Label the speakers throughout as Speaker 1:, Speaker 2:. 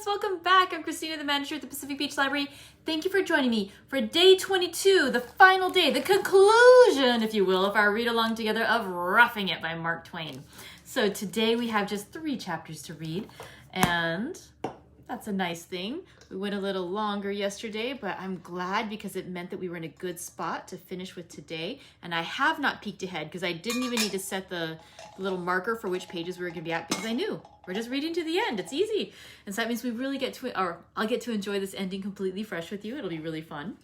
Speaker 1: friends, welcome back. I'm Christina, the manager at the Pacific Beach Library. Thank you for joining me for day 22, the final day, the conclusion, if you will, of our read-along together of Roughing It by Mark Twain. So today we have just 3 chapters to read, and that's a nice thing. We went a little longer yesterday, but I'm glad because it meant that we were in a good spot to finish with today. And I have not peeked ahead because I didn't even need to set the little marker for which pages we were going to be at because I knew we're just reading to the end. It's easy. And so that means we really get to, or I'll get to enjoy this ending completely fresh with you. It'll be really fun.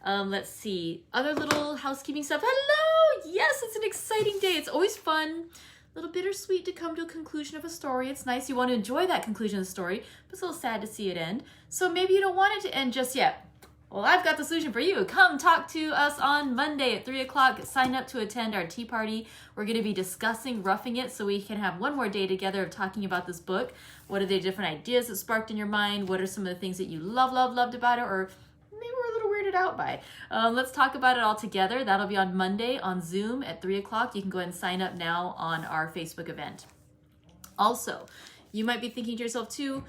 Speaker 1: Let's see. Other little housekeeping stuff. Hello! Yes, it's an exciting day. It's always fun. A little bittersweet to come to a conclusion of a story. It's nice you want to enjoy that conclusion of the story, but it's a little sad to see it end. So maybe you don't want it to end just yet. Well, I've got the solution for you. Come talk to us on Monday at 3 o'clock. Sign up to attend our tea party. We're going to be discussing Roughing It so we can have one more day together of talking about this book. What are the different ideas that sparked in your mind? What are some of the things that you loved about it, or maybe we're a little weirded out by? Let's talk about it all together. That'll be on Monday on Zoom at 3 o'clock. You can go ahead and sign up now on our Facebook event. Also, you might be thinking to yourself too,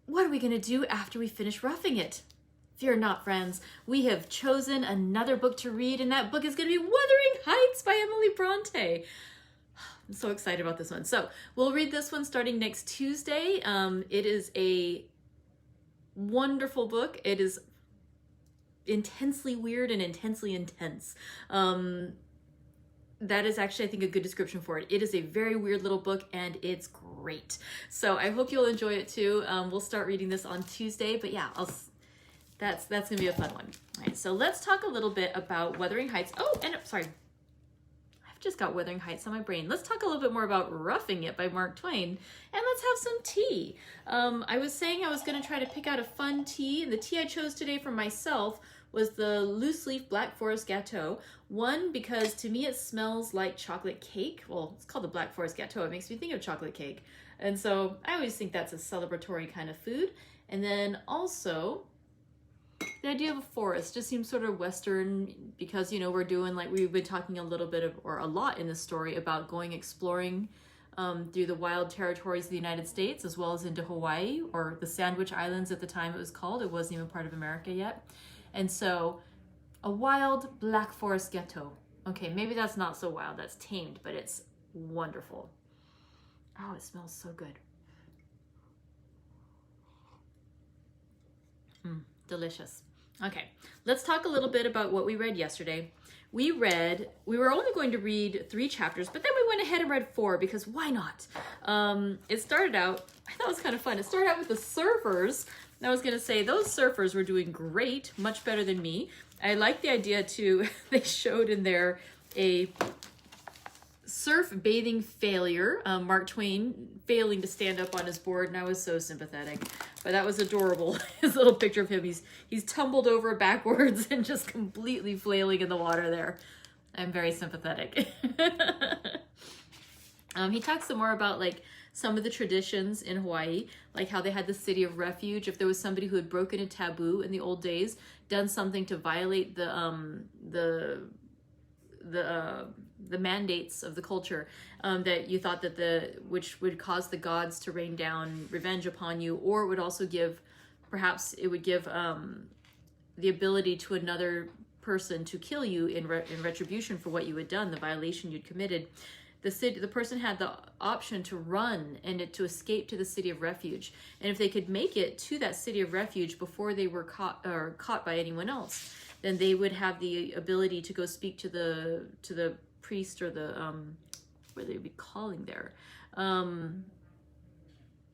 Speaker 1: what are we going to do after we finish Roughing It? Fear not, friends. We have chosen another book to read, and that book is going to be Wuthering Heights by Emily Bronte. I'm so excited about this one. So we'll read this one starting next Tuesday. It is a wonderful book. It is intensely weird and intensely intense. That is actually, I think, a good description for it. It is a very weird little book, and it's great. So I hope you'll enjoy it too. We'll start reading this on Tuesday, but yeah, that's gonna be a fun one. All right, so let's talk a little bit about Wuthering Heights. Oh, and sorry, I've just got Wuthering Heights on my brain. Let's talk a little bit more about Roughing It by Mark Twain, and let's have some tea. I was saying I was gonna try to pick out a fun tea, and the tea I chose today for myself was the loose leaf Black Forest Gâteau. One, because to me it smells like chocolate cake. Well, it's called the Black Forest Gâteau. It makes me think of chocolate cake. And so I always think that's a celebratory kind of food. And then also, the idea of a forest just seems sort of Western because, you know, we're doing, like we've been talking a little bit of, or a lot in this story about going exploring through the wild territories of the United States, as well as into Hawaii, or the Sandwich Islands at the time it was called. It wasn't even part of America yet. And so a wild Black Forest Gâteau. Okay, maybe that's not so wild, that's tamed, but it's wonderful. Oh, it smells so good. Delicious. Okay, let's talk a little bit about what we read yesterday. We were only going to read 3 chapters, but then we went ahead and read 4 because why not? It started out, I thought it was kind of fun. It started out with the surfers. And I was going to say those surfers were doing great, much better than me. I like the idea too, they showed in there a surf bathing failure, Mark Twain failing to stand up on his board, and I was so sympathetic. But that was adorable. His little picture of him, he's tumbled over backwards and just completely flailing in the water there. I'm very sympathetic. He talks some more about like some of the traditions in Hawaii, like how they had the city of refuge. If there was somebody who had broken a taboo in the old days, done something to violate the mandates of the culture, that you thought that which would cause the gods to rain down revenge upon you, or it would also give, perhaps it would give the ability to another person to kill you in retribution for what you had done, the violation you'd committed. The person had the option to run and to escape to the city of refuge. And if they could make it to that city of refuge before they were caught by anyone else, then they would have the ability to go speak to the priest, or the what they'd be calling there.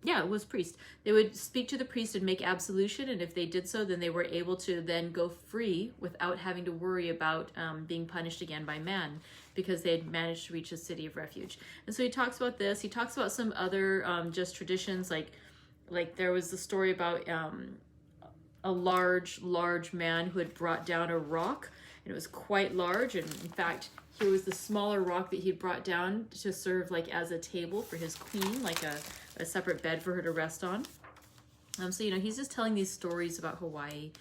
Speaker 1: Yeah, it was priest. They would speak to the priest and make absolution, and if they did so, then they were able to then go free without having to worry about being punished again by man, because they had managed to reach a city of refuge. And so he talks about this. He talks about some other just traditions, like there was the story about a large man who had brought down a rock, and it was quite large, and in fact, here was the smaller rock that he'd brought down to serve like as a table for his queen, like a separate bed for her to rest on. So, you know, he's just telling these stories about Hawaii.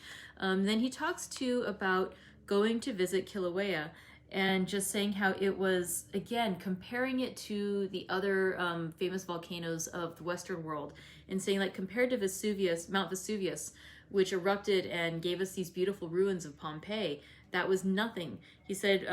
Speaker 1: Then he talks too about going to visit Kilauea. and just saying how it was, again, comparing it to the other famous volcanoes of the Western world, and saying, like, compared to Vesuvius, Mount Vesuvius, which erupted and gave us these beautiful ruins of Pompeii, that was nothing. He said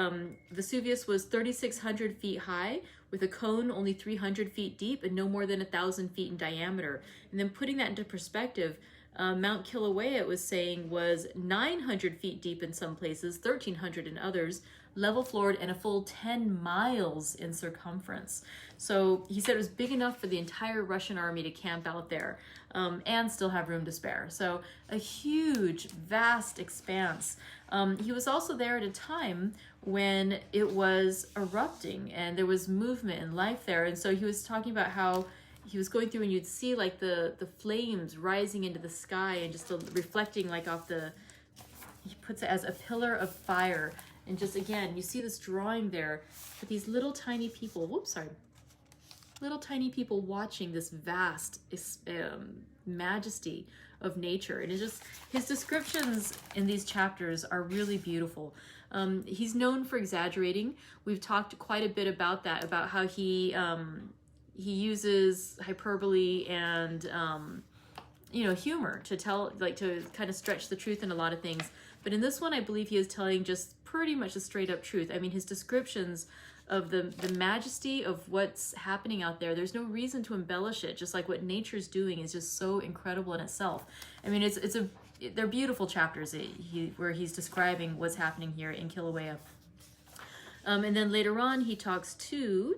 Speaker 1: Vesuvius was 3,600 feet high, with a cone only 300 feet deep and no more than 1,000 feet in diameter. And then putting that into perspective, Mount Kilauea, it was saying, was 900 feet deep in some places, 1,300 in others, level floored, and a full 10 miles in circumference. So he said it was big enough for the entire Russian army to camp out there and still have room to spare. So a huge, vast expanse. He was also there at a time when it was erupting and there was movement and life there. And so he was talking about how he was going through and you'd see like the flames rising into the sky and just reflecting like off he puts it as a pillar of fire. And just, again, you see this drawing there with these little tiny people, little tiny people watching this vast majesty of nature. And it's just, his descriptions in these chapters are really beautiful. He's known for exaggerating. We've talked quite a bit about that, about how he uses hyperbole and humor to tell, like, to kind of stretch the truth in a lot of things. But in this one, I believe he is telling just pretty much the straight up truth. I mean, his descriptions of the majesty of what's happening out there, there's no reason to embellish it. Just like what nature's doing is just so incredible in itself. I mean, they're beautiful chapters where he's describing what's happening here in Kilauea. And then later on, he talks to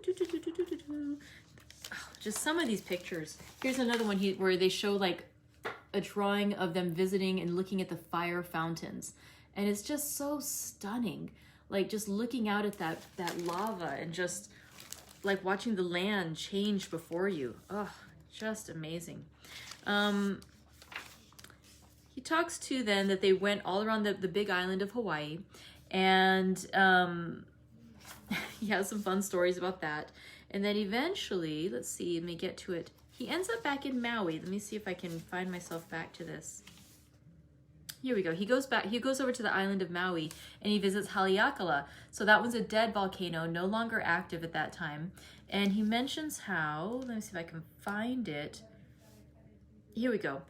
Speaker 1: just some of these pictures. Here's another one where they show like a drawing of them visiting and looking at the fire fountains. And it's just so stunning. Like just looking out at that lava and just like watching the land change before you. Oh, just amazing. He talks to then that they went all around the big island of Hawaii, and he has some fun stories about that. And then eventually, let's see, let me get to it. He ends up back in Maui. Let me see if I can find myself back to this. Here we go. He goes over to the island of Maui and he visits Haleakala. So that was a dead volcano, no longer active at that time. And he mentions how, let me see if I can find it. Here we go.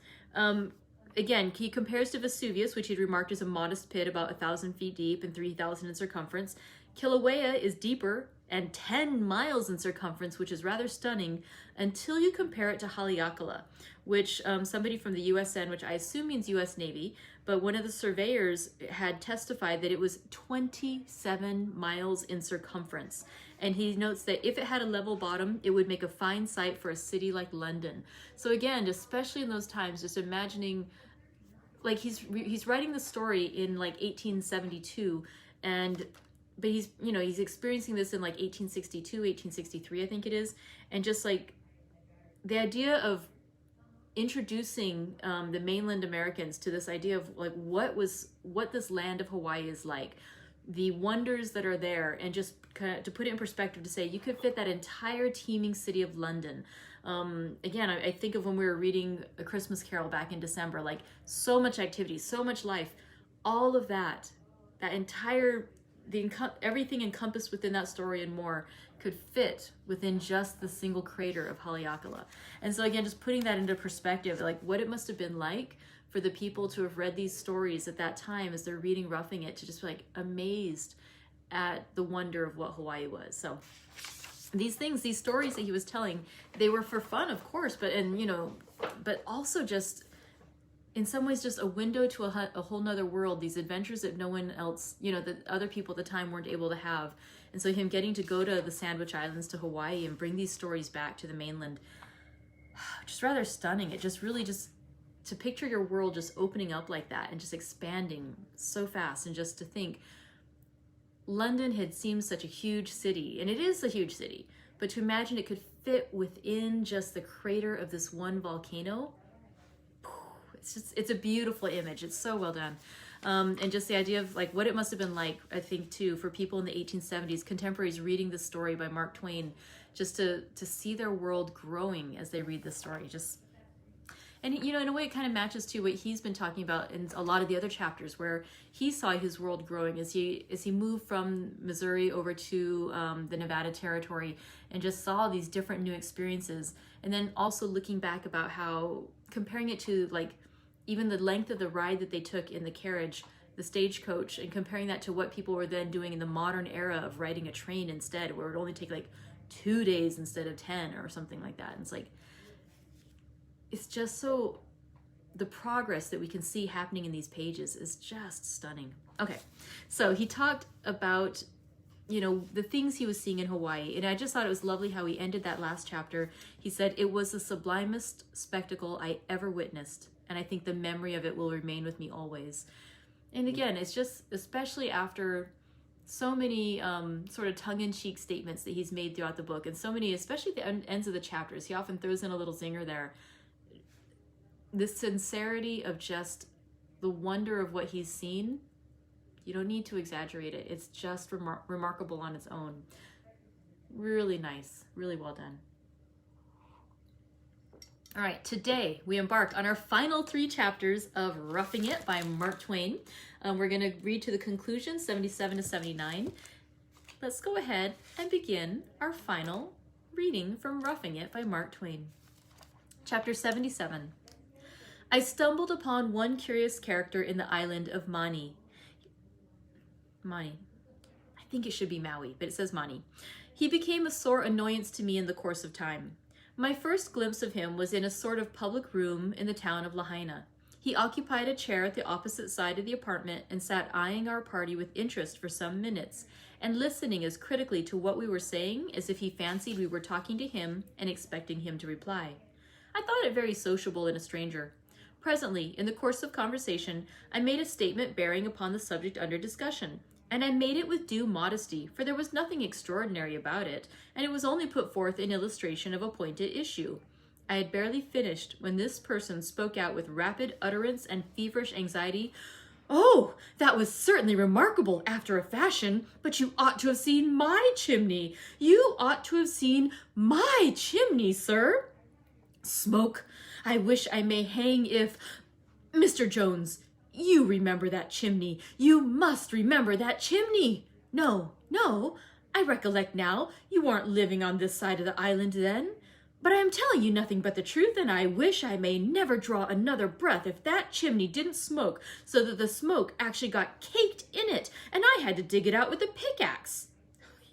Speaker 1: Again, he compares to Vesuvius, which he'd remarked as a modest pit about 1,000 feet deep and 3,000 in circumference. Kilauea is deeper and 10 miles in circumference, which is rather stunning, until you compare it to Haleakala, which somebody from the USN, which I assume means US Navy, but one of the surveyors had testified that it was 27 miles in circumference. And he notes that if it had a level bottom, it would make a fine site for a city like London. So again, especially in those times, just imagining, like he's writing the story in like 1872, but he's experiencing this in like 1862, 1863, I think it is. And just like the idea of introducing the mainland Americans to this idea of like what this land of Hawaii is like, the wonders that are there, and just kind of to put it in perspective, to say you could fit that entire teeming city of London. Again, I think of when we were reading A Christmas Carol back in December, like so much activity, so much life, all of that entire, everything encompassed within that story and more could fit within just the single crater of Haleakala. And so again, just putting that into perspective, like what it must have been like for the people to have read these stories at that time as they're reading Roughing It, to just be like amazed at the wonder of what Hawaii was. So these stories that he was telling, they were for fun, of course, but also just in some ways just a window to a whole nother world, these adventures that no one else, that other people at the time weren't able to have. And so him getting to go to the Sandwich Islands, to Hawaii, and bring these stories back to the mainland, just rather stunning. It just really just to picture your world just opening up like that and just expanding so fast, and just to think London had seemed such a huge city, and it is a huge city, but to imagine it could fit within just the crater of this one volcano, it's a beautiful image. It's so well done. And just the idea of like what it must have been like, I think too, for people in the 1870s, contemporaries reading this story by Mark Twain, just to see their world growing as they read this story. And, you know, in a way it kind of matches to what he's been talking about in a lot of the other chapters, where he saw his world growing as he moved from Missouri over to the Nevada territory, and just saw these different new experiences. And then also looking back about how, comparing it to like even the length of the ride that they took in the carriage, the stagecoach, and comparing that to what people were then doing in the modern era of riding a train instead, where it would only take like 2 days instead of 10 or something like that. And it's like, it's just so, the progress that we can see happening in these pages is just stunning. Okay, so he talked about, you know, the things he was seeing in Hawaii, and I just thought it was lovely how he ended that last chapter. He said, "It was the sublimest spectacle I ever witnessed, and I think the memory of it will remain with me always." And again, it's just, especially after so many sort of tongue-in-cheek statements that he's made throughout the book, and so many, especially at the ends of the chapters, he often throws in a little zinger there. This sincerity of just the wonder of what he's seen, you don't need to exaggerate it. It's just remarkable on its own. Really nice, really well done. All right, today we embark on our final 3 chapters of Roughing It by Mark Twain. We're going to read to the conclusion, 77 to 79. Let's go ahead and begin our final reading from Roughing It by Mark Twain. Chapter 77. I stumbled upon one curious character in the island of Mani. I think it should be Maui, but it says Mani. He became a sore annoyance to me in the course of time. My first glimpse of him was in a sort of public room in the town of Lahaina. He occupied a chair at the opposite side of the apartment and sat eyeing our party with interest for some minutes, and listening as critically to what we were saying as if he fancied we were talking to him and expecting him to reply. I thought it very sociable in a stranger. Presently, in the course of conversation, I made a statement bearing upon the subject under discussion, and I made it with due modesty, for there was nothing extraordinary about it, and it was only put forth in illustration of a pointed issue. I had barely finished when this person spoke out with rapid utterance and feverish anxiety. "Oh, that was certainly remarkable after a fashion, but you ought to have seen my chimney. You ought to have seen my chimney, sir. Smoke! I wish I may hang if... Mr. Jones, you remember that chimney. You must remember that chimney. No, I recollect now. You weren't living on this side of the island then. But I am telling you nothing but the truth, and I wish I may never draw another breath if that chimney didn't smoke, so that the smoke actually got caked in it, and I had to dig it out with a pickaxe.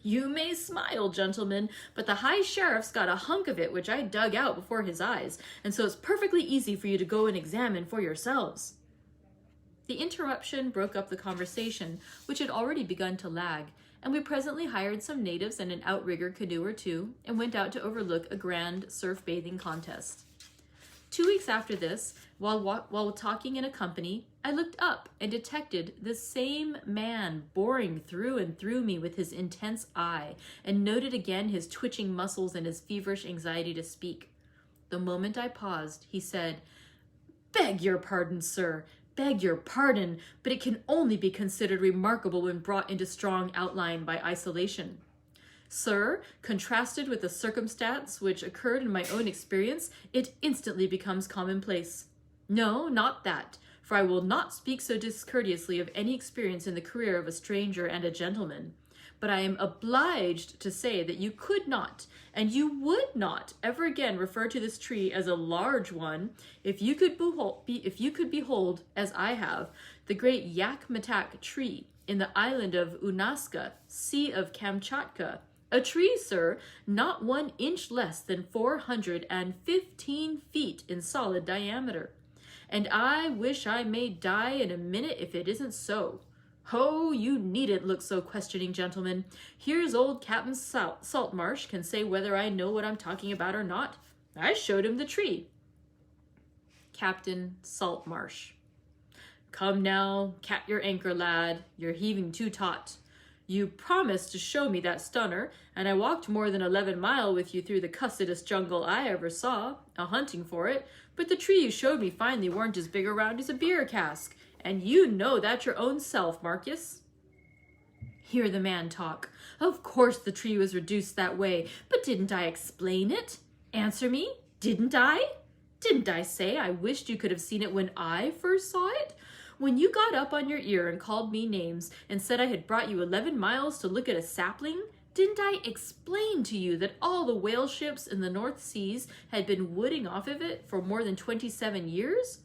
Speaker 1: You may smile, gentlemen, but the High Sheriff's got a hunk of it which I dug out before his eyes, and so it's perfectly easy for you to go and examine for yourselves." The interruption broke up the conversation, which had already begun to lag, and we presently hired some natives and an outrigger canoe or two, and went out to overlook a grand surf-bathing contest. 2 weeks after this, while talking in a company, I looked up and detected the same man boring through and through me with his intense eye, and noted again his twitching muscles and his feverish anxiety to speak. The moment I paused, he said, "Beg your pardon, sir. Beg your pardon, but it can only be considered remarkable when brought into strong outline by isolation. Sir, contrasted with the circumstance which occurred in my own experience, it instantly becomes commonplace. No, not that, for I will not speak so discourteously of any experience in the career of a stranger and a gentleman. But I am obliged to say that you could not, and you would not, ever again refer to this tree as a large one, if you could behold, as I have, the great Yakmatak tree in the island of Unaska, Sea of Kamchatka, a tree, sir, not 1 inch less than 415 feet in solid diameter. And I wish I may die in a minute if it isn't so. Oh, you needn't look so questioning, gentlemen. Here's old Captain Saltmarsh can say whether I know what I'm talking about or not. I showed him the tree." Captain Saltmarsh. "Come now, cat your anchor, lad. You're heaving too taut. You promised to show me that stunner, and I walked more than 11 mile with you through the cussedest jungle I ever saw, a-hunting for it, but the tree you showed me finally weren't as big around as a beer cask, and you know that your own self, Marcus." Hear the man talk. Of course the tree was reduced that way, but didn't I explain it? Answer me, didn't I? Didn't I say I wished you could have seen it when I first saw it? When you got up on your ear and called me names and said I had brought you 11 miles to look at a sapling, didn't I explain to you that all the whale ships in the North Seas had been wooding off of it for more than 27 years?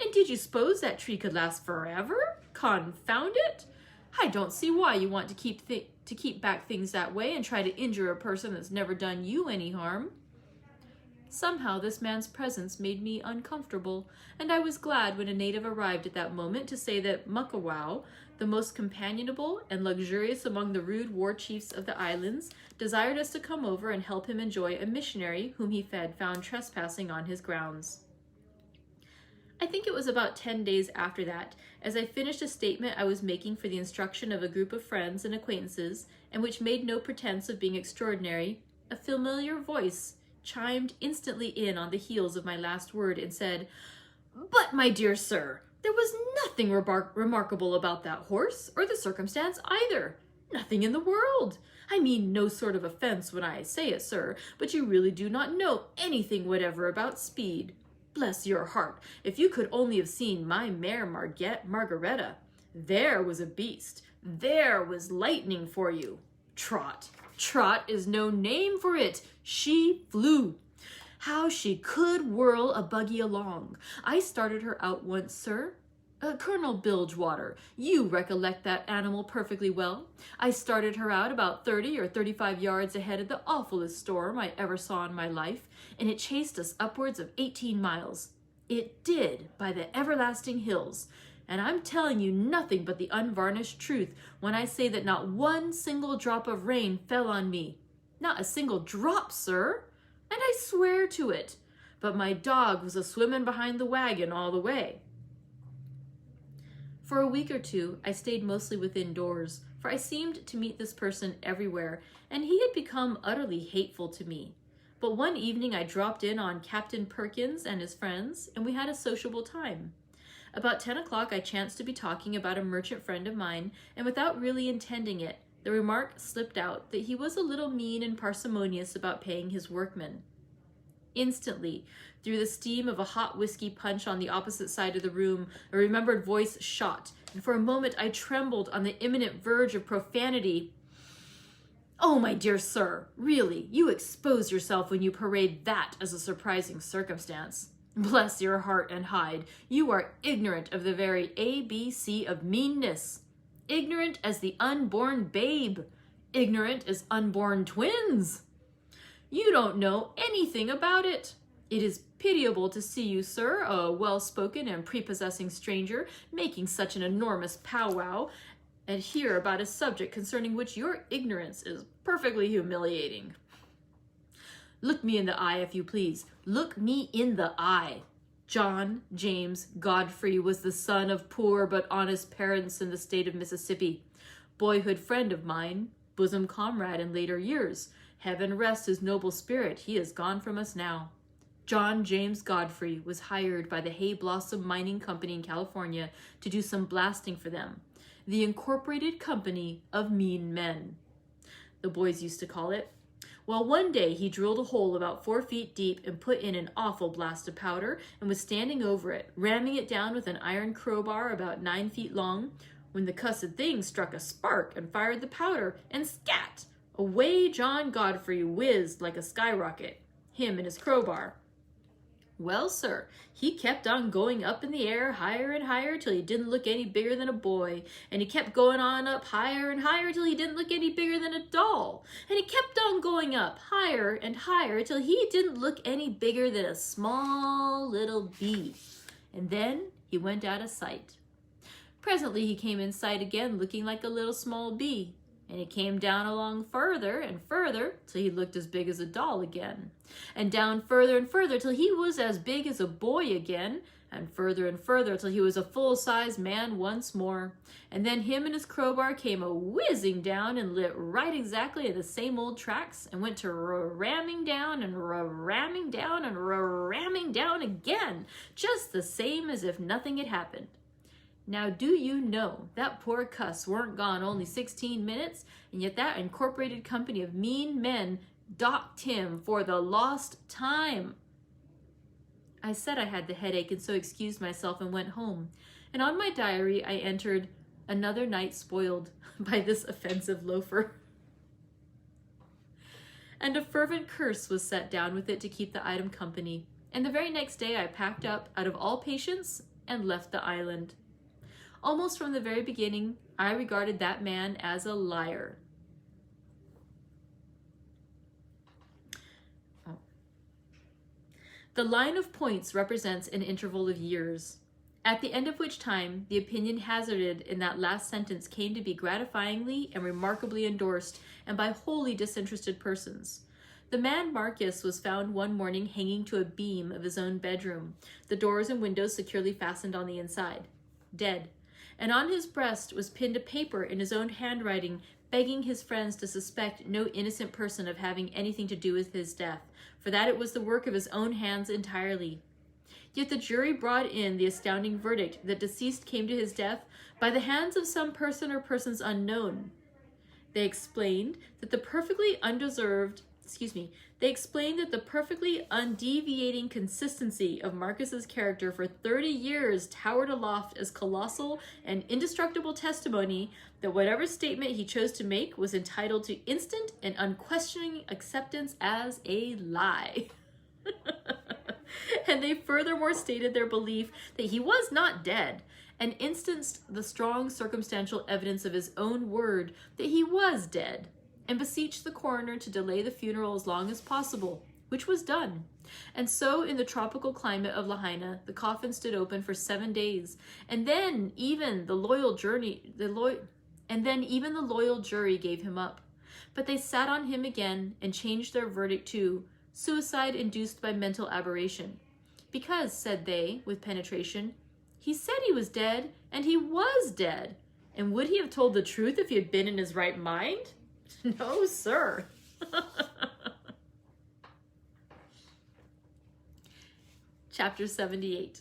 Speaker 1: And did you suppose that tree could last forever? Confound it! I don't see why you want to keep back things that way and try to injure a person that's never done you any harm. Somehow this man's presence made me uncomfortable, and I was glad when a native arrived at that moment to say that Muckawau, the most companionable and luxurious among the rude war chiefs of the islands, desired us to come over and help him enjoy a missionary whom he found trespassing on his grounds. I think it was about 10 days after that, as I finished a statement I was making for the instruction of a group of friends and acquaintances, and which made no pretense of being extraordinary, a familiar voice chimed instantly in on the heels of my last word and said, "But, my dear sir, there was nothing remarkable about that horse, or the circumstance either. Nothing in the world. I mean no sort of offense when I say it, sir, but you really do not know anything whatever about speed. Bless your heart, if you could only have seen my mare Margaretta. There was a beast. There was lightning for you. Trot. Trot is no name for it. She flew. How she could whirl a buggy along. I started her out once, sir. Colonel Bilgewater, you recollect that animal perfectly well. I started her out about 30 or 35 yards ahead of the awfulest storm I ever saw in my life, and it chased us upwards of 18 miles. It did, by the everlasting hills. And I'm telling you nothing but the unvarnished truth when I say that not one single drop of rain fell on me. Not a single drop, sir. And I swear to it. But my dog was a-swimming behind the wagon all the way. For a week or two, I stayed mostly within doors, for I seemed to meet this person everywhere, and he had become utterly hateful to me. But one evening I dropped in on Captain Perkins and his friends, and we had a sociable time. About 10 o'clock, I chanced to be talking about a merchant friend of mine, and without really intending it, the remark slipped out that he was a little mean and parsimonious about paying his workmen. Instantly, through the steam of a hot whiskey punch on the opposite side of the room, a remembered voice shot, and for a moment I trembled on the imminent verge of profanity. "Oh, my dear sir, really, you expose yourself when you parade that as a surprising circumstance. Bless your heart and hide, you are ignorant of the very ABC of meanness. Ignorant as the unborn babe. Ignorant as unborn twins. You don't know anything about it. It is pitiable to see you, sir, a well-spoken and prepossessing stranger, making such an enormous powwow, and hear about a subject concerning which your ignorance is perfectly humiliating. Look me in the eye, if you please. Look me in the eye. John James Godfrey was the son of poor but honest parents in the state of Mississippi. Boyhood friend of mine, bosom comrade in later years. Heaven rest his noble spirit, he is gone from us now. John James Godfrey was hired by the Hay Blossom Mining Company in California to do some blasting for them. The Incorporated Company of Mean Men, the boys used to call it. Well, one day he drilled a hole about 4 feet deep and put in an awful blast of powder and was standing over it, ramming it down with an iron crowbar about 9 feet long, when the cussed thing struck a spark and fired the powder, and scat! Away John Godfrey whizzed like a skyrocket, him and his crowbar. Well, sir, he kept on going up in the air higher and higher till he didn't look any bigger than a boy, and he kept going on up higher and higher till he didn't look any bigger than a doll, and he kept on going up higher and higher till he didn't look any bigger than a small little bee, and then he went out of sight. Presently he came in sight again looking like a little small bee, and he came down along further and further till he looked as big as a doll again, and down further and further till he was as big as a boy again, and further till he was a full-sized man once more. And then him and his crowbar came a-whizzing down and lit right exactly at the same old tracks, and went to ramming down and ramming down and ramming down again, just the same as if nothing had happened. Now, do you know, that poor cuss weren't gone only 16 minutes, and yet that Incorporated Company of Mean Men docked him for the lost time. I said I had the headache and so excused myself and went home. And on my diary I entered, "Another night spoiled by this offensive loafer." And a fervent curse was set down with it to keep the item company. And the very next day I packed up out of all patience and left the island. Almost from the very beginning, I regarded that man as a liar. The line of points represents an interval of years, at the end of which time the opinion hazarded in that last sentence came to be gratifyingly and remarkably endorsed, and by wholly disinterested persons. The man Marcus was found one morning hanging to a beam of his own bedroom, the doors and windows securely fastened on the inside, dead, and on his breast was pinned a paper in his own handwriting, begging his friends to suspect no innocent person of having anything to do with his death, for that it was the work of his own hands entirely. Yet the jury brought in the astounding verdict that deceased came to his death by the hands of some person or persons unknown. They explained that the perfectly undeviating consistency of Marcus's character for 30 years towered aloft as colossal and indestructible testimony that whatever statement he chose to make was entitled to instant and unquestioning acceptance as a lie. And they furthermore stated their belief that he was not dead, and instanced the strong circumstantial evidence of his own word that he was dead, and beseeched the coroner to delay the funeral as long as possible, which was done. And so in the tropical climate of Lahaina, the coffin stood open for 7 days, and then even the loyal jury gave him up. But they sat on him again and changed their verdict to suicide induced by mental aberration. Because, said they, with penetration, he said he was dead, and he was dead. And would he have told the truth if he had been in his right mind? No, sir. Chapter 78.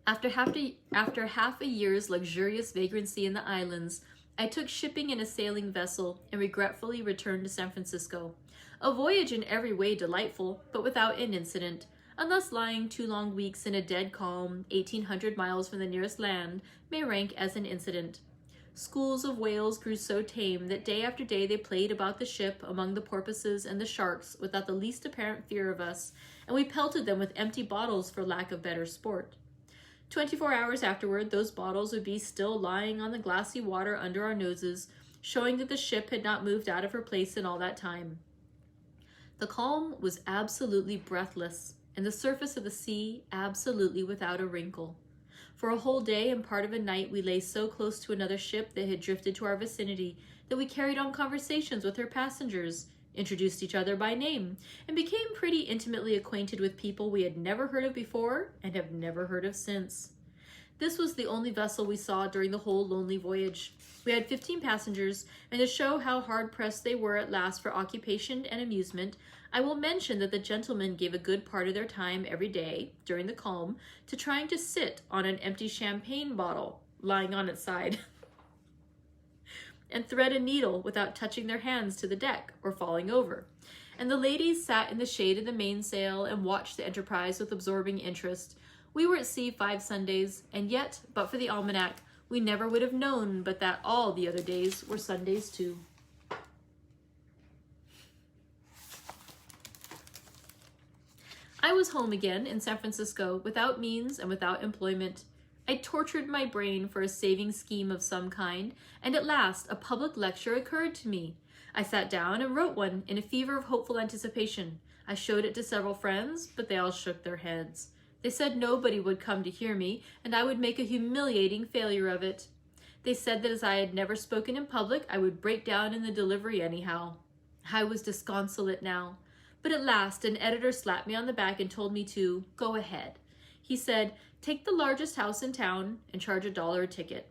Speaker 1: After half a year's luxurious vagrancy in the islands, I took shipping in a sailing vessel and regretfully returned to San Francisco. A voyage in every way delightful, but without an incident, and thus lying 2 long weeks in a dead calm, 1,800 miles from the nearest land, may rank as an incident. Schools of whales grew so tame that day after day they played about the ship among the porpoises and the sharks without the least apparent fear of us, and we pelted them with empty bottles for lack of better sport. 24 hours afterward, those bottles would be still lying on the glassy water under our noses, showing that the ship had not moved out of her place in all that time. The calm was absolutely breathless, and the surface of the sea absolutely without a wrinkle. For a whole day and part of a night we lay so close to another ship that had drifted to our vicinity that we carried on conversations with her passengers, introduced each other by name, and became pretty intimately acquainted with people we had never heard of before and have never heard of since. This was the only vessel we saw during the whole lonely voyage. We had 15 passengers, and to show how hard-pressed they were at last for occupation and amusement, I will mention that the gentlemen gave a good part of their time every day, during the calm, to trying to sit on an empty champagne bottle, lying on its side, and thread a needle without touching their hands to the deck or falling over. And the ladies sat in the shade of the mainsail and watched the enterprise with absorbing interest. We were at sea 5 Sundays, and yet, but for the almanac, we never would have known but that all the other days were Sundays too. I was home again in San Francisco, without means and without employment. I tortured my brain for a saving scheme of some kind, and at last a public lecture occurred to me. I sat down and wrote one in a fever of hopeful anticipation. I showed it to several friends, but they all shook their heads. They said nobody would come to hear me, and I would make a humiliating failure of it. They said that as I had never spoken in public, I would break down in the delivery anyhow. I was disconsolate now. But at last, an editor slapped me on the back and told me to go ahead. He said, "Take the largest house in town and charge $1 a ticket."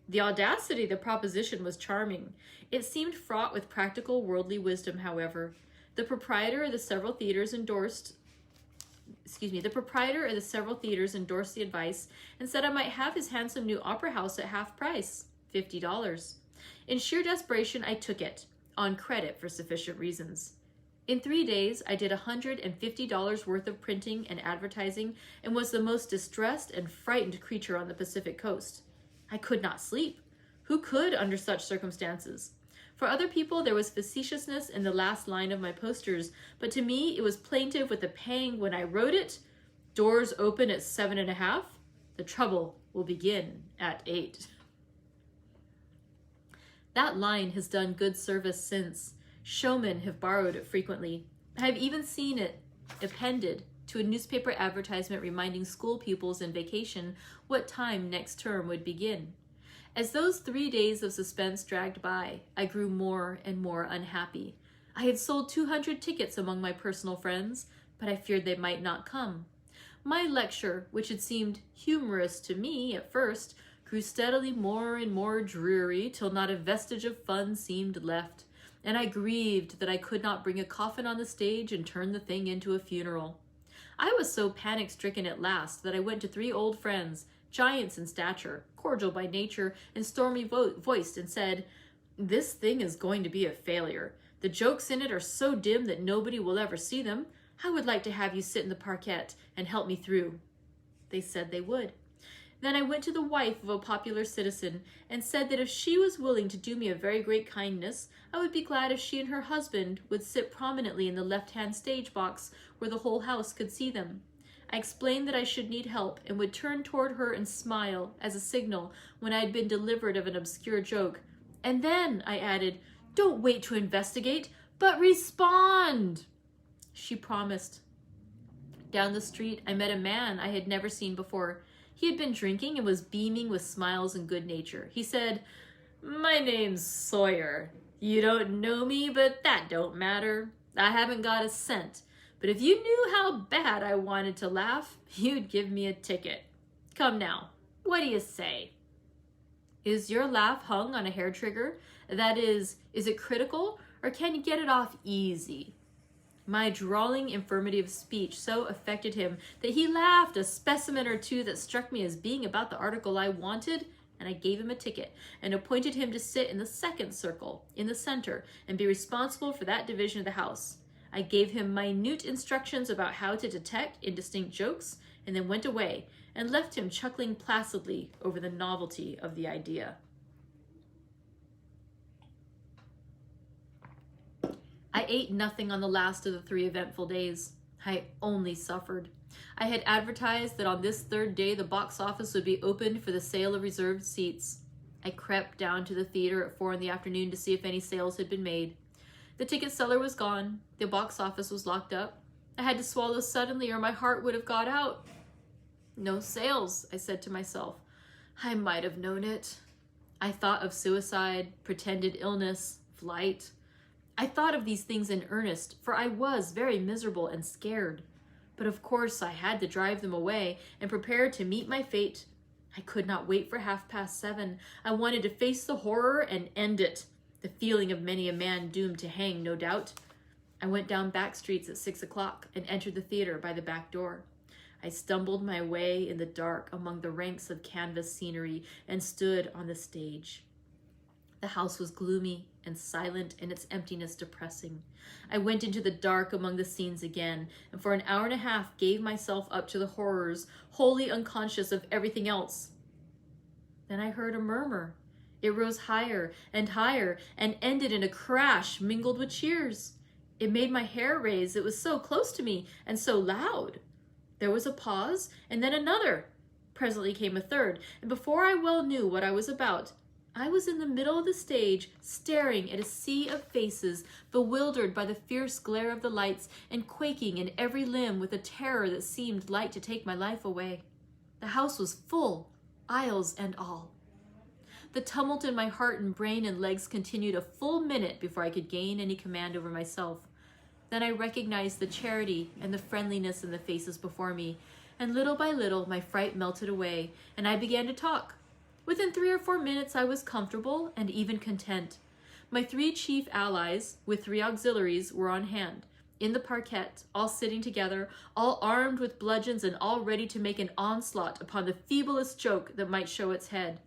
Speaker 1: The audacity of the proposition was charming. It seemed fraught with practical worldly wisdom, however. The proprietor of the several theaters endorsed the advice and said I might have his handsome new opera house at half price, $50. In sheer desperation, I took it, on credit for sufficient reasons. In 3 days, I did $150 worth of printing and advertising and was the most distressed and frightened creature on the Pacific coast. I could not sleep. Who could under such circumstances? For other people, there was facetiousness in the last line of my posters, but to me, it was plaintive with a pang when I wrote it. Doors open at 7:30. The trouble will begin at 8. That line has done good service since. Showmen have borrowed it frequently. I have even seen it appended to a newspaper advertisement reminding school pupils in vacation what time next term would begin. As those 3 days of suspense dragged by, I grew more and more unhappy. I had sold 200 tickets among my personal friends, but I feared they might not come. My lecture, which had seemed humorous to me at first, grew steadily more and more dreary till not a vestige of fun seemed left, and I grieved that I could not bring a coffin on the stage and turn the thing into a funeral. I was so panic-stricken at last that I went to 3 old friends, giants in stature, cordial by nature, and stormy voiced, and said, "This thing is going to be a failure. The jokes in it are so dim that nobody will ever see them. I would like to have you sit in the parquet and help me through." They said they would. Then I went to the wife of a popular citizen and said that if she was willing to do me a very great kindness, I would be glad if she and her husband would sit prominently in the left-hand stage box where the whole house could see them. I explained that I should need help and would turn toward her and smile as a signal when I had been delivered of an obscure joke. And then, I added, "Don't wait to investigate, but respond." She promised. Down the street, I met a man I had never seen before. He had been drinking and was beaming with smiles and good nature. He said, "My name's Sawyer. You don't know me, but that don't matter. I haven't got a cent. But if you knew how bad I wanted to laugh, you'd give me a ticket. Come now, what do you say?" Is your laugh hung on a hair trigger? That is it critical, or can you get it off easy? My drawling infirmity of speech so affected him that he laughed a specimen or two that struck me as being about the article I wanted, and I gave him a ticket and appointed him to sit in the second circle, in the center, and be responsible for that division of the house. I gave him minute instructions about how to detect indistinct jokes, and then went away and left him chuckling placidly over the novelty of the idea. I ate nothing on the last of the 3 eventful days. I only suffered. I had advertised that on this 3rd day the box office would be opened for the sale of reserved seats. I crept down to the theater at 4 p.m. to see if any sales had been made. The ticket seller was gone. The box office was locked up. I had to swallow suddenly or my heart would have got out. No sales, I said to myself. I might have known it. I thought of suicide, pretended illness, flight. I thought of these things in earnest, for I was very miserable and scared. But of course I had to drive them away and prepare to meet my fate. I could not wait for 7:30. I wanted to face the horror and end it. The feeling of many a man doomed to hang, no doubt. I went down back streets at 6 o'clock and entered the theater by the back door. I stumbled my way in the dark among the ranks of canvas scenery and stood on the stage. The house was gloomy and silent and its emptiness depressing. I went into the dark among the scenes again, and for an hour and a half gave myself up to the horrors, wholly unconscious of everything else. Then I heard a murmur. It rose higher and ended in a crash mingled with cheers. It made my hair raise. It was so close to me and so loud. There was a pause, and then another. Presently came a third, and before I well knew what I was about, I was in the middle of the stage, staring at a sea of faces, bewildered by the fierce glare of the lights, and quaking in every limb with a terror that seemed like to take my life away. The house was full, aisles and all. The tumult in my heart and brain and legs continued a full minute before I could gain any command over myself. Then I recognized the charity and the friendliness in the faces before me, and little by little my fright melted away, and I began to talk. Within 3 or 4 minutes I was comfortable and even content. My 3 chief allies, with 3 auxiliaries, were on hand, in the parquet, all sitting together, all armed with bludgeons and all ready to make an onslaught upon the feeblest joke that might show its head.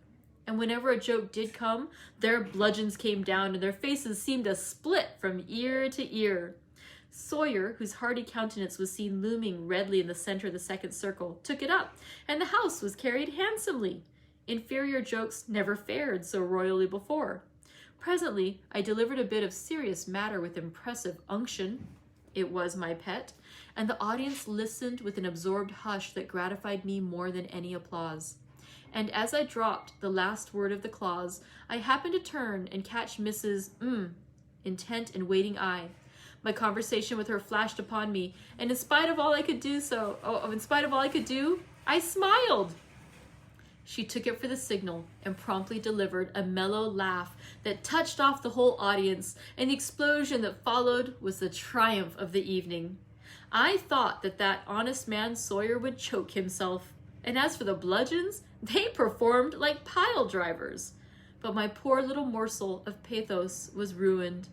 Speaker 1: And whenever a joke did come, their bludgeons came down and their faces seemed to split from ear to ear. Sawyer, whose hearty countenance was seen looming redly in the center of the second circle, took it up, and the house was carried handsomely. Inferior jokes never fared so royally before. Presently, I delivered a bit of serious matter with impressive unction. It was my pet, and the audience listened with an absorbed hush that gratified me more than any applause. And as I dropped the last word of the clause, I happened to turn and catch Mrs. intent and waiting eye. My conversation with her flashed upon me, and in spite of all I could do, I smiled. She took it for the signal and promptly delivered a mellow laugh that touched off the whole audience, and the explosion that followed was the triumph of the evening. I thought that honest man Sawyer would choke himself, and as for the bludgeons, they performed like pile drivers. But my poor little morsel of pathos was ruined.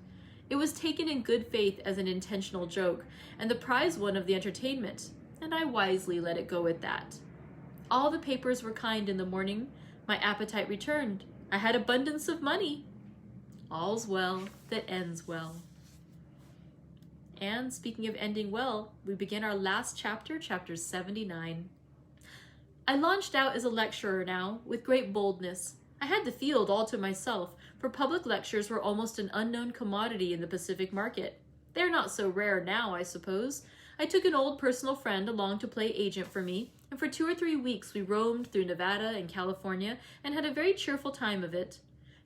Speaker 1: It was taken in good faith as an intentional joke, and the prize one of the entertainment, and I wisely let it go at that. All the papers were kind in the morning. My appetite returned. I had abundance of money. All's well that ends well. And speaking of ending well, we begin our last chapter, chapter 79. I launched out as a lecturer now, with great boldness. I had the field all to myself, for public lectures were almost an unknown commodity in the Pacific market. They're not so rare now, I suppose. I took an old personal friend along to play agent for me, and for 2 or 3 weeks we roamed through Nevada and California and had a very cheerful time of it.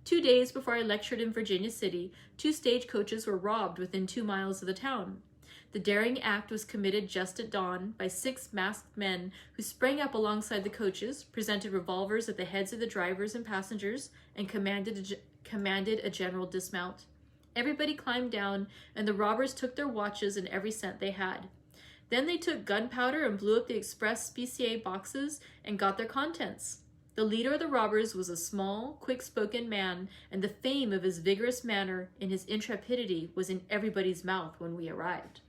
Speaker 1: 2 days before I lectured in Virginia City, 2 stagecoaches were robbed within 2 miles of the town. The daring act was committed just at dawn by 6 masked men who sprang up alongside the coaches, presented revolvers at the heads of the drivers and passengers, and commanded a general dismount. Everybody climbed down, and the robbers took their watches and every cent they had. Then they took gunpowder and blew up the express specie boxes and got their contents. The leader of the robbers was a small, quick-spoken man, and the fame of his vigorous manner and his intrepidity was in everybody's mouth when we arrived.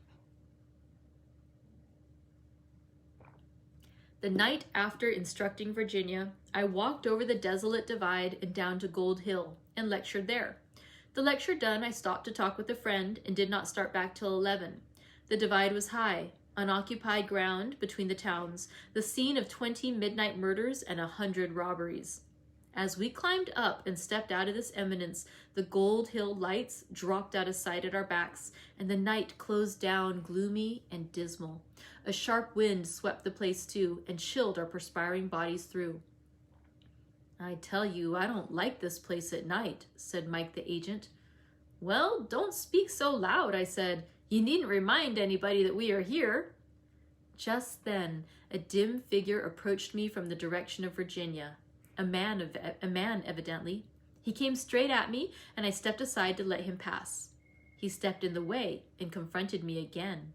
Speaker 1: The night after instructing Virginia, I walked over the desolate divide and down to Gold Hill and lectured there. The lecture done, I stopped to talk with a friend and did not start back till 11. The divide was high, unoccupied ground between the towns, the scene of 20 midnight murders and 100 robberies. As we climbed up and stepped out of this eminence, the Gold Hill lights dropped out of sight at our backs, and the night closed down gloomy and dismal. A sharp wind swept the place too, and chilled our perspiring bodies through. "I tell you, I don't like this place at night," said Mike the agent. "Well, don't speak so loud," I said. "You needn't remind anybody that we are here." Just then, a dim figure approached me from the direction of Virginia. A man evidently. He came straight at me, and I stepped aside to let him pass. He stepped in the way and confronted me again.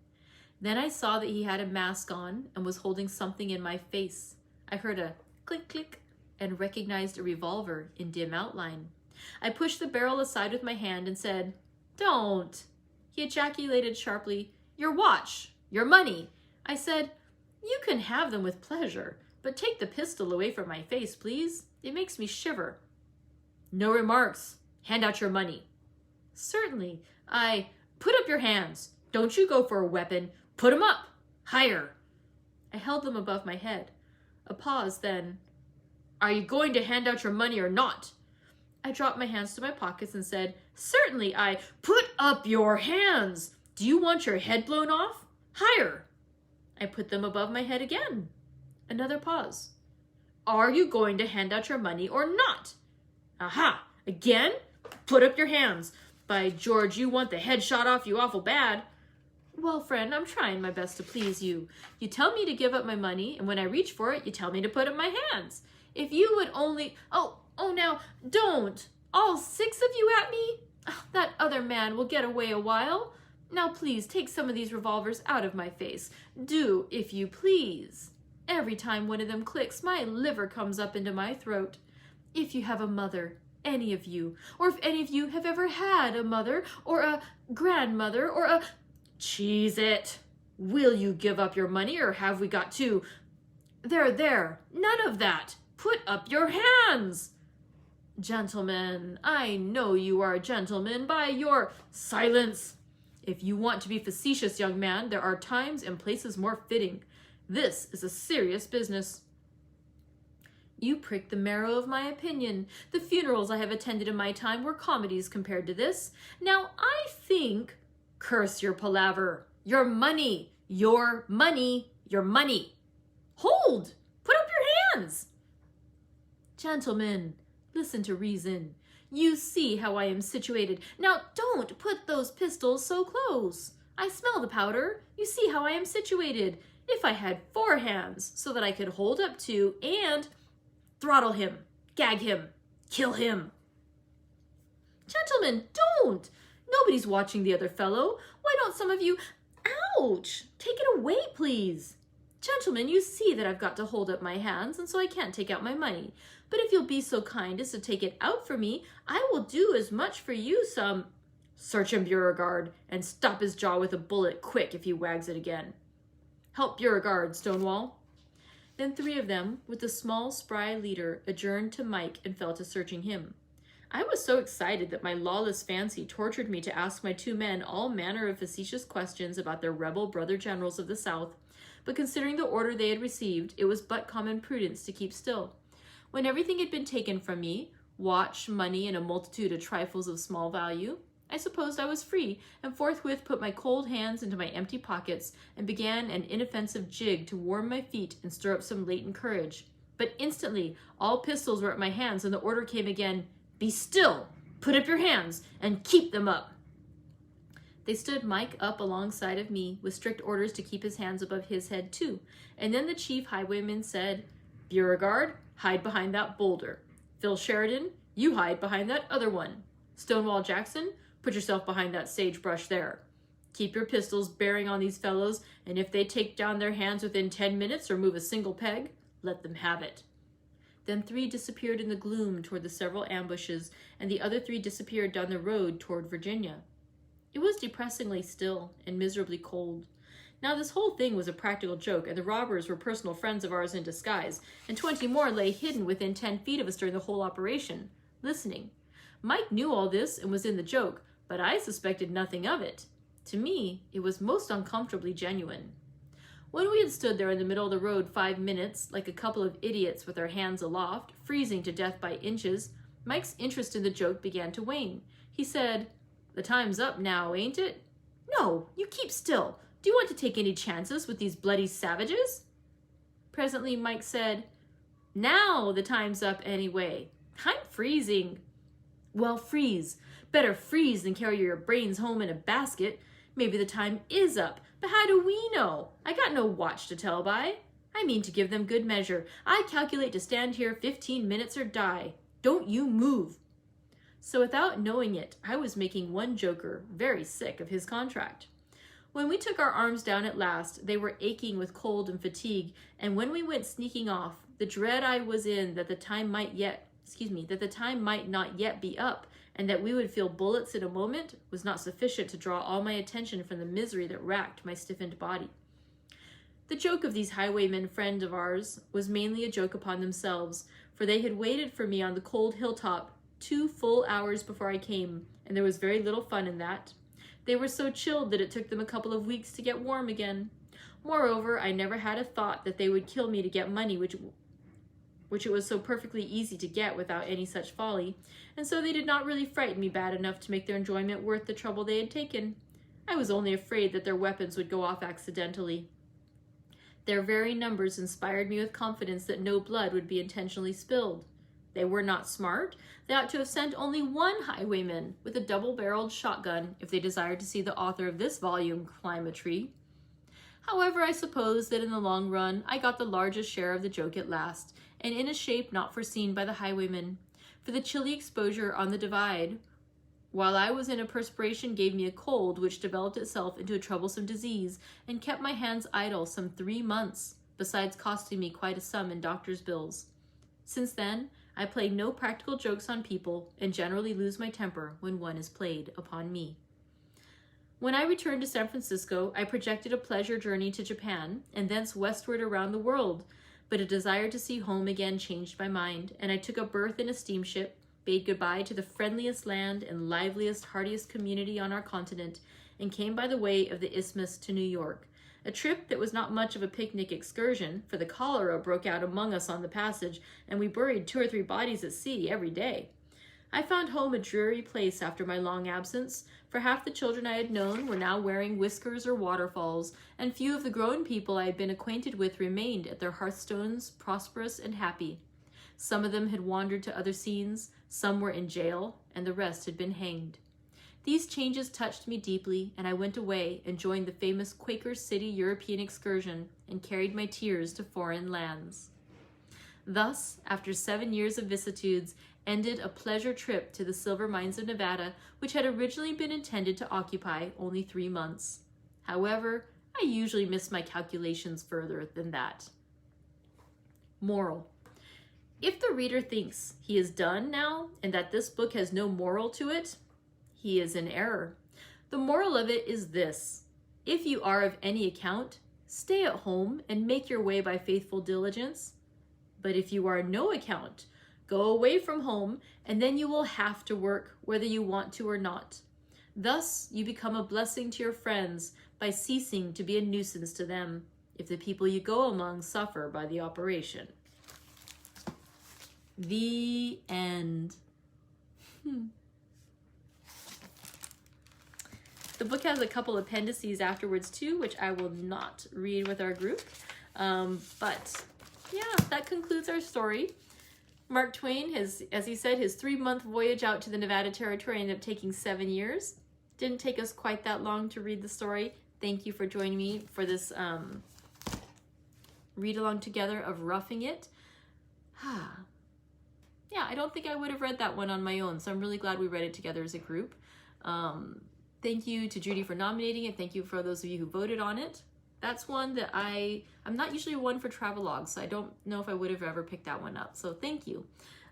Speaker 1: Then I saw that he had a mask on and was holding something in my face. I heard a click, click, and recognized a revolver in dim outline. I pushed the barrel aside with my hand and said, "Don't." He ejaculated sharply, "Your watch, your money." I said, "You can have them with pleasure, but take the pistol away from my face, please. It makes me shiver." "No remarks. Hand out your money." "Certainly. Put up your hands. Don't you go for a weapon. Put 'em up. Higher." I held them above my head. A pause, then, "Are you going to hand out your money or not?" I dropped my hands to my pockets and said, "Certainly, put up your hands. Do you want your head blown off? Higher." I put them above my head again. Another pause. "Are you going to hand out your money or not?" "Aha! Again? Put up your hands. By George, you want the head shot off you awful bad." "Well, friend, I'm trying my best to please you. You tell me to give up my money, and when I reach for it, you tell me to put up my hands. If you would only— Oh, now, don't! All 6 of you at me? That other man will get away a while. Now, please, take some of these revolvers out of my face. Do, if you please. Every time one of them clicks, my liver comes up into my throat. If you have a mother, any of you, or if any of you have ever had a mother, or a grandmother, or a— Cheese it! Will you give up your money, or have we got to— There, none of that! Put up your hands! Gentlemen, I know you are gentlemen by your— Silence! If you want to be facetious, young man, there are times and places more fitting. This is a serious business. You prick the marrow of my opinion. The funerals I have attended in my time were comedies compared to this. Now I think, curse your palaver, your money, your money, your money. Hold! Put up your hands! Gentlemen, listen to reason. You see how I am situated. Now don't put those pistols so close. I smell the powder. You see how I am situated. If I had 4 hands so that I could hold up to and throttle him, gag him, kill him. Gentlemen, don't! Nobody's watching the other fellow. Why don't some of you... Ouch! Take it away, please. Gentlemen, you see that I've got to hold up my hands, and so I can't take out my money. But if you'll be so kind as to take it out for me, I will do as much for you some... Search him, Beauregard, and stop his jaw with a bullet quick if he wags it again. Help Beauregard, Stonewall. Then 3 of them, with the small, spry leader, adjourned to Mike and fell to searching him. I was so excited that my lawless fancy tortured me to ask my 2 men all manner of facetious questions about their rebel brother generals of the South, but considering the order they had received, it was but common prudence to keep still. When everything had been taken from me, watch, money, and a multitude of trifles of small value, I supposed I was free, and forthwith put my cold hands into my empty pockets and began an inoffensive jig to warm my feet and stir up some latent courage. But instantly, all pistols were at my hands, and the order came again, "Be still! Put up your hands, and keep them up!" They stood Mike up alongside of me, with strict orders to keep his hands above his head too, and then the chief highwayman said, "Beauregard, hide behind that boulder. Phil Sheridan, you hide behind that other one. Stonewall Jackson, put yourself behind that sagebrush there. Keep your pistols bearing on these fellows, and if they take down their hands within 10 minutes or move a single peg, let them have it." Then 3 disappeared in the gloom toward the several ambushes, and the other 3 disappeared down the road toward Virginia. It was depressingly still and miserably cold. Now this whole thing was a practical joke, and the robbers were personal friends of ours in disguise, and 20 more lay hidden within 10 feet of us during the whole operation, listening. Mike knew all this and was in the joke, but I suspected nothing of it. To me, it was most uncomfortably genuine. When we had stood there in the middle of the road 5 minutes, like a couple of idiots with our hands aloft, freezing to death by inches, Mike's interest in the joke began to wane. He said, "The time's up now, ain't it?" "No, you keep still. Do you want to take any chances with these bloody savages?" Presently Mike said, "Now the time's up anyway. I'm freezing." "Well, freeze. Better freeze than carry your brains home in a basket. Maybe the time is up, but how do we know? I got no watch to tell by. I mean to give them good measure. I calculate to stand here 15 minutes or die. Don't you move." So without knowing it, I was making one joker very sick of his contract. When we took our arms down at last, they were aching with cold and fatigue, and when we went sneaking off, the dread I was in that the time might not yet be up, and that we would feel bullets in a moment, was not sufficient to draw all my attention from the misery that racked my stiffened body. The joke of these highwaymen friends of ours was mainly a joke upon themselves, for they had waited for me on the cold hilltop 2 full hours before I came, and there was very little fun in that. They were so chilled that it took them a couple of weeks to get warm again. Moreover, I never had a thought that they would kill me to get money, which it was so perfectly easy to get without any such folly, and so they did not really frighten me bad enough to make their enjoyment worth the trouble they had taken. I was only afraid that their weapons would go off accidentally. Their very numbers inspired me with confidence that no blood would be intentionally spilled. They were not smart. They ought to have sent only 1 highwayman with a double-barreled shotgun if they desired to see the author of this volume climb a tree. However, I suppose that in the long run, I got the largest share of the joke at last, and in a shape not foreseen by the highwaymen, for the chilly exposure on the divide, while I was in a perspiration, gave me a cold which developed itself into a troublesome disease and kept my hands idle some 3 months, besides costing me quite a sum in doctor's bills. Since then, I played no practical jokes on people and generally lose my temper when one is played upon me. When I returned to San Francisco, I projected a pleasure journey to Japan and thence westward around the world, but a desire to see home again changed my mind, and I took a berth in a steamship, bade goodbye to the friendliest land and liveliest, heartiest community on our continent, and came by the way of the Isthmus to New York. A trip that was not much of a picnic excursion, for the cholera broke out among us on the passage, and we buried 2 or 3 bodies at sea every day. I found home a dreary place after my long absence, for half the children I had known were now wearing whiskers or waterfalls, and few of the grown people I had been acquainted with remained at their hearthstones, prosperous and happy. Some of them had wandered to other scenes, some were in jail, and the rest had been hanged. These changes touched me deeply, and I went away and joined the famous Quaker City European excursion and carried my tears to foreign lands. Thus, after 7 years of vicissitudes, ended a pleasure trip to the silver mines of Nevada, which had originally been intended to occupy only 3 months. However, I usually miss my calculations further than that. Moral. If the reader thinks he is done now and that this book has no moral to it, he is in error. The moral of it is this: if you are of any account, stay at home and make your way by faithful diligence. But if you are no account, go away from home, and then you will have to work whether you want to or not. Thus, you become a blessing to your friends by ceasing to be a nuisance to them, if the people you go among suffer by the operation. The end. The book has a couple appendices afterwards too, which I will not read with our group. But yeah, that concludes our story. Mark Twain, as he said, his 3-month voyage out to the Nevada Territory ended up taking 7 years. Didn't take us quite that long to read the story. Thank you for joining me for this read along together of Roughing It. Yeah, I don't think I would have read that one on my own, so I'm really glad we read it together as a group. Thank you to Judy for nominating it. Thank you for those of you who voted on it. That's one that I'm not usually one for travelogues, so I don't know if I would have ever picked that one up. So thank you.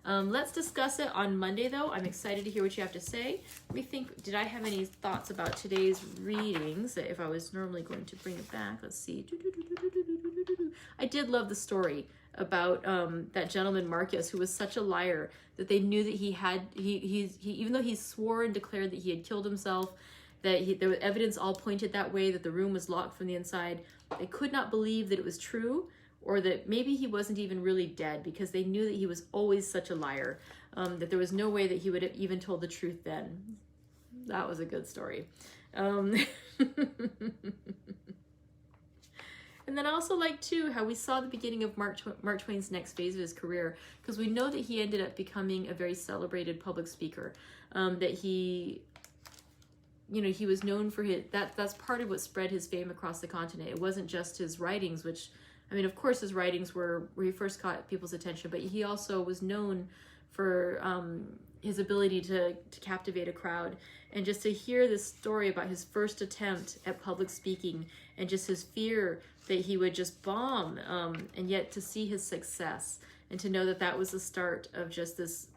Speaker 1: Let's discuss it on Monday, though. I'm excited to hear what you have to say. Let me think, did I have any thoughts about today's readings? If I was normally going to bring it back, let's see. I did love the story about that gentleman Marcus, who was such a liar that they knew that he even though he swore and declared that he had killed himself, that there was evidence all pointed that way, that the room was locked from the inside. They could not believe that it was true, or that maybe he wasn't even really dead, because they knew that he was always such a liar, that there was no way that he would have even told the truth then. That was a good story. And then I also like, too, how we saw the beginning of Mark Twain's next phase of his career, because we know that he ended up becoming a very celebrated public speaker, that he was known for that's part of what spread his fame across the continent. It wasn't just his writings, which, I mean, of course his writings were where he first caught people's attention, but he also was known for his ability to captivate a crowd. And just to hear this story about his first attempt at public speaking and just his fear that he would just bomb, and yet to see his success and to know that that was the start of just this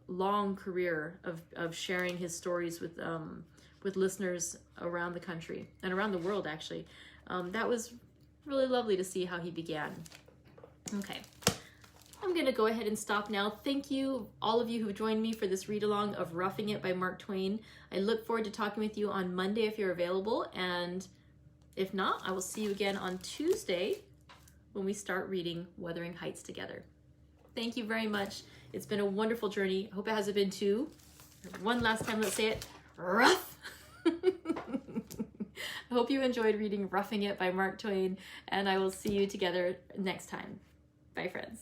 Speaker 1: long career of sharing his stories with listeners around the country and around the world, actually. That was really lovely to see how he began. Okay, I'm going to go ahead and stop now. Thank you, all of you who joined me for this read-along of Roughing It by Mark Twain. I look forward to talking with you on Monday if you're available, and if not, I will see you again on Tuesday when we start reading Wuthering Heights together. Thank you very much. It's been a wonderful journey. I hope it hasn't been too. One last time, let's say it. Rough. I hope you enjoyed reading Roughing It by Mark Twain, and I will see you together next time. Bye, friends.